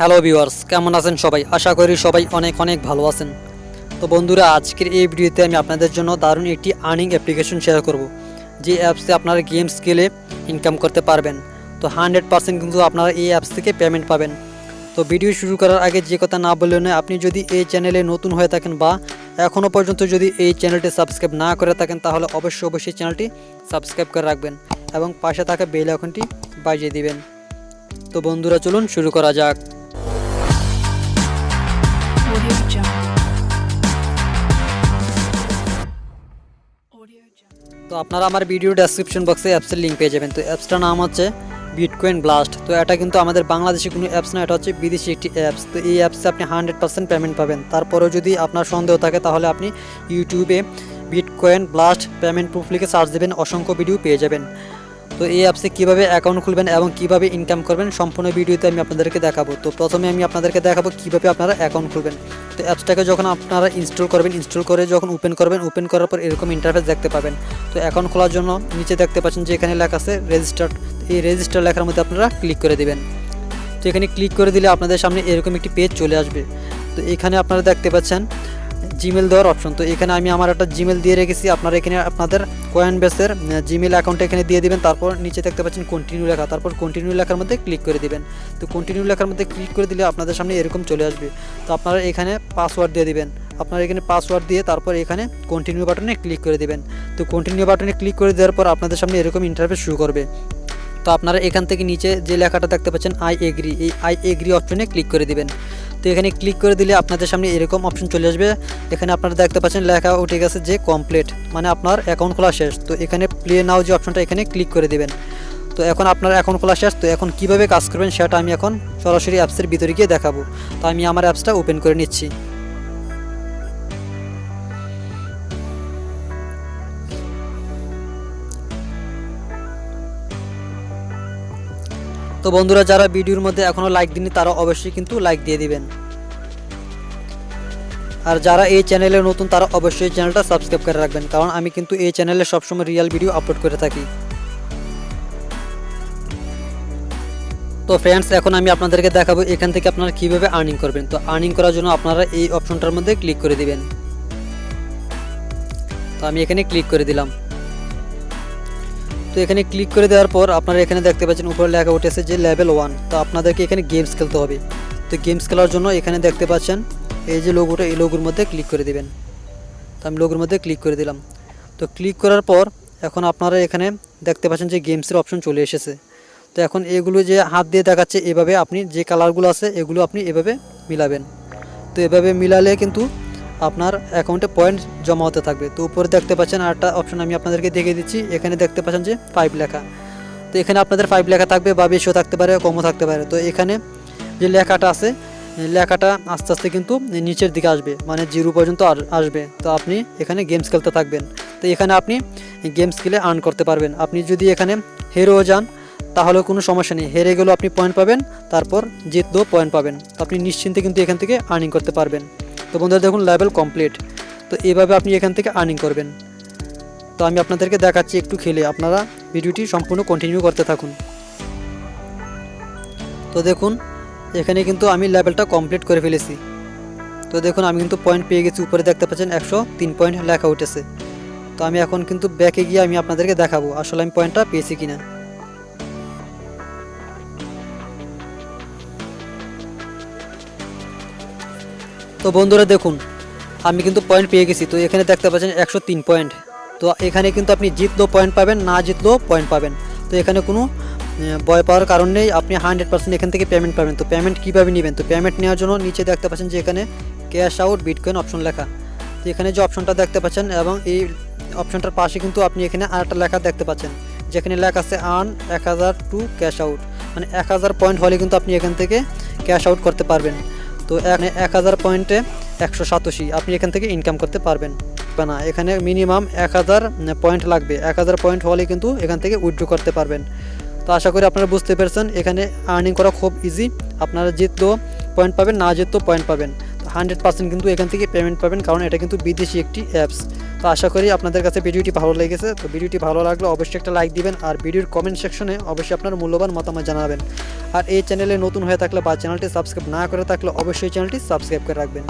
Hello viewers, কেমন আছেন সবাই? আশা করি সবাই অনেক অনেক ভালো আছেন। তো বন্ধুরা, আজকের এই ভিডিওতে আমি আপনাদের জন্য দারুণ একটি আর্নিং অ্যাপ্লিকেশন শেয়ার করব, যে অ্যাপসে আপনারা গেমস খেলে ইনকাম করতে পারবেন। তো 100% কিন্তু আপনারা এই অ্যাপস থেকে পেমেন্ট পাবেন। তো ভিডিও শুরু করার আগে যে কথা না বললেও নয়, আপনি যদি এই চ্যানেলে নতুন হয়ে থাকেন বা এখনও পর্যন্ত যদি এই চ্যানেলটি সাবস্ক্রাইব না করে থাকেন, তাহলে অবশ্যই চ্যানেলটি সাবস্ক্রাইব করে রাখবেন এবং পাশে থাকা বেল আইকনটি বাজিয়ে দিবেন। তো বন্ধুরা, চলুন শুরু করা যাক। তো আপনারা আমার ভিডিও ডেসক্রিপশন বক্সে অ্যাপসের লিঙ্ক পেয়ে যাবেন। তো অ্যাপসটার নাম হচ্ছে বিটকয়েন ব্লাস্ট। তো এটা কিন্তু আমাদের বাংলাদেশি কোনো অ্যাপস না, এটা হচ্ছে বিদেশি একটি অ্যাপস। তো এই অ্যাপসে আপনি 100% পেমেন্ট পাবেন। তারপরেও যদি আপনার সন্দেহ থাকে, তাহলে আপনি ইউটিউবে বিটকয়েন ব্লাস্ট পেমেন্ট প্রুফ লিখে সার্চ দেবেন, অসংখ্য ভিডিও পেয়ে যাবেন। তো এই অ্যাপসে কীভাবে অ্যাকাউন্ট খুলবেন এবং কীভাবে ইনকাম করবেন সম্পূর্ণ ভিডিওতে আমি আপনাদেরকে দেখাবো। তো প্রথমে আমি আপনাদেরকে দেখাবো কীভাবে আপনারা অ্যাকাউন্ট খুলবেন। তো অ্যাপসটাকে যখন আপনারা ইনস্টল করবেন, ইনস্টল করে যখন ওপেন করবেন, ওপেন করার পর এরকম ইন্টারফেস দেখতে পাবেন। তো অ্যাকাউন্ট খোলার জন্য নিচে দেখতে পাচ্ছেন যে এখানে লেখা আছে রেজিস্টার। এই রেজিস্টার লেখার মধ্যে আপনারা ক্লিক করে দেবেন। তো এখানে ক্লিক করে দিলে আপনাদের সামনে এরকম একটি পেজ চলে আসবে। তো এখানে আপনারা দেখতে পাচ্ছেন জিমেল দেওয়ার অপশন। তো এখানে আমি আমার একটা জিমেল দিয়ে রেখেছি। আপনারা এখানে আপনাদের কয়েন বেসের জিমেল অ্যাকাউন্টটা এখানে দিয়ে দিবেন। তারপর নিচে দেখতে পাচ্ছেন কন্টিনিউ লেখা, তারপর কন্টিনিউ লেখার মধ্যে ক্লিক করে দিবেন। তো কন্টিনিউ লেখার মধ্যে ক্লিক করে দিলে আপনাদের সামনে এরকম চলে আসবে। তো আপনারা এখানে পাসওয়ার্ড দিয়ে দিবেন। আপনারা এখানে পাসওয়ার্ড দিয়ে তারপর এখানে কন্টিনিউ বাটনে ক্লিক করে দিবেন। তো কন্টিনিউ বাটনে ক্লিক করে দেওয়ার পর আপনাদের সামনে এরকম ইন্টারফেস শুরু করবে। তো আপনারা এখান থেকে নিচে যে লেখাটা দেখতে পাচ্ছেন আই এগ্রি, এই আই এগ্রি অপশনে ক্লিক করে দিবেন। তো এখানে ক্লিক করে দিলে আপনাদের সামনে এরকম অপশন চলে আসবে। এখানে আপনারা দেখতে পাচ্ছেন লেখা উঠে গেছে যে কমপ্লিট, মানে আপনার অ্যাকাউন্ট খোলা শেষ। তো এখানে প্লে নাও যে অপশনটা, এখানে ক্লিক করে দিবেন। তো এখন আপনার অ্যাকাউন্ট খোলা শেষ। তো এখন কীভাবে কাজ করবেন সেটা আমি এখন সরাসরি অ্যাপসের ভিতরে গিয়ে দেখাবো। তো আমি আমার অ্যাপসটা ওপেন করে নিচ্ছি। তো বন্ধুরা, যারা ভিডিওর মধ্যে এখনও লাইক দিননি, তারা অবশ্যই কিন্তু লাইক দিয়ে দিবেন। আর যারা এই চ্যানেলে নতুন, তারা অবশ্যই চ্যানেলটা সাবস্ক্রাইব করে রাখবেন, কারণ আমি কিন্তু এই চ্যানেলে সবসময় রিয়েল ভিডিও আপলোড করে থাকি। তো ফ্রেন্ডস, এখন আমি আপনাদেরকে দেখাবো এখান থেকে আপনারা কীভাবে আর্নিং করবেন। তো আর্নিং করার জন্য আপনারা এই অপশনটার মধ্যে ক্লিক করে দিবেন। তো আমি এখানে ক্লিক করে দিলাম। তো এখানে ক্লিক করে দেওয়ার পর আপনারা এখানে দেখতে পাচ্ছেন উপরে লেখা উঠেছে যে লেভেল 1। তো আপনাদেরকে এখানে গেমস খেলতে হবে। তো গেমস খেলার জন্য এখানে দেখতে পাচ্ছেন এই যে লোগোটা, এই লোগোর মধ্যে ক্লিক করে দিবেন। তো আমি লোগোর মধ্যে ক্লিক করে দিলাম। তো ক্লিক করার পর এখন আপনারা এখানে দেখতে পাচ্ছেন যে গেমসের অপশন চলে এসেছে। তো এখন এগুলো যে হাত দিয়ে দেখাচ্ছে, এভাবে আপনি যে কালারগুলো আছে এগুলো আপনি এভাবে মিলাবেন। তো এভাবে মিলালে কিন্তু আপনার অ্যাকাউন্টে পয়েন্ট জমা হতে থাকবে। তো উপরে দেখতে পাচ্ছেন আরেকটা অপশন আমি আপনাদেরকে দেখিয়ে দিচ্ছি। এখানে দেখতে পাচ্ছেন যে 5 লেখা। তো এখানে আপনাদের 5 লেখা থাকবে বা বেশিও থাকতে পারে, কমও থাকতে পারে। তো এখানে যে লেখাটা আছে, লেখাটা আস্তে আস্তে কিন্তু নিচের দিকে আসবে, মানে 0 পর্যন্ত আসবে। তো আপনি এখানে গেমস খেলতে থাকবেন। তো এখানে আপনি গেমস খেলে আর্ন করতে পারবেন। আপনি যদি এখানে হেরেও যান, তাহলে কোনো সমস্যা নেই। হেরে গেলেও আপনি পয়েন্ট পাবেন, তারপর জিতলেও পয়েন্ট পাবেন। তো আপনি নিশ্চিন্তে কিন্তু এখান থেকে আর্নিং করতে পারবেন। তো বন্ধুরা দেখুন, লেভেল কমপ্লিট। তো এইভাবে আপনি এখান থেকে আর্নিং করবেন। তো আমি আপনাদেরকে দেখাচ্ছি একটু খেলে, আপনারা ভিডিওটি সম্পূর্ণ কন্টিনিউ করতে থাকুন। তো দেখুন, এখানে কিন্তু আমি লেভেলটা কমপ্লিট করে ফেলেছি। তো দেখুন, আমি কিন্তু পয়েন্ট পেয়ে গেছি। উপরে দেখতে পাচ্ছেন 103 পয়েন্ট লেখা উঠেছে। তো আমি এখন কিন্তু ব্যাকে গিয়ে আমি আপনাদেরকে দেখাবো আসলে আমি পয়েন্টটা পেয়েছি কিনা। তো বন্ধুরা দেখুন, আমি কিন্তু পয়েন্ট পেয়ে গেছি। তো এখানে দেখতে পাচ্ছেন 103 পয়েন্ট। তো এখানে কিন্তু আপনি জিতলেও পয়েন্ট পাবেন, না জিতলেও পয়েন্ট পাবেন। তো এখানে কোনো ভয় পাওয়ার কারণ নেই, আপনি 100% এখান থেকে পেমেন্ট পাবেন। তো পেমেন্ট কীভাবে নেবেন? তো পেমেন্ট নেওয়ার জন্য নিচে দেখতে পাচ্ছেন যে এখানে ক্যাশ আউট বিটকয়েন অপশন লেখা। তো এখানে যে অপশনটা দেখতে পাচ্ছেন এবং এই অপশনটার পাশে কিন্তু আপনি এখানে আরেকটা লেখা দেখতে পাচ্ছেন, যেখানে লেখা আছে আর্ন 1000 টু ক্যাশ আউট, মানে 1000 পয়েন্ট হলে কিন্তু আপনি এখান থেকে ক্যাশ আউট করতে পারবেন। তো 1000 পয়েন্টে 187 আপনি এখান থেকে ইনকাম করতে পারবেন না। এখানে মিনিমাম 1000 পয়েন্ট লাগবে। 1000 পয়েন্ট হলে কিন্তু এখান থেকে উইথড্র করতে পারবেন। তো আশা করি আপনারা বুঝতে পেরেছেন, এখানে আর্নিং করা খুব ইজি। আপনারা জিতলেও পয়েন্ট পাবেন, না জিতলেও পয়েন্ট পাবেন। তো 100% কিন্তু এখান থেকে পেমেন্ট পাবেন, কারণ এটা কিন্তু বিদেশি একটি অ্যাপস। তো আশা করি আপনাদের কাছে ভিডিওটি ভালো লেগেছে। তো ভিডিওটি ভালো লাগলে অবশ্যই একটা লাইক দিবেন আর ভিডিওর কমেন্ট সেকশনে অবশ্যই আপনার মূল্যবান মতামত জানাবেন। আর এই চ্যানেলে নতুন হয়ে থাকলে বা চ্যানেলটি সাবস্ক্রাইব না করে থাকলে অবশ্যই চ্যানেলটি সাবস্ক্রাইব করে রাখবেন।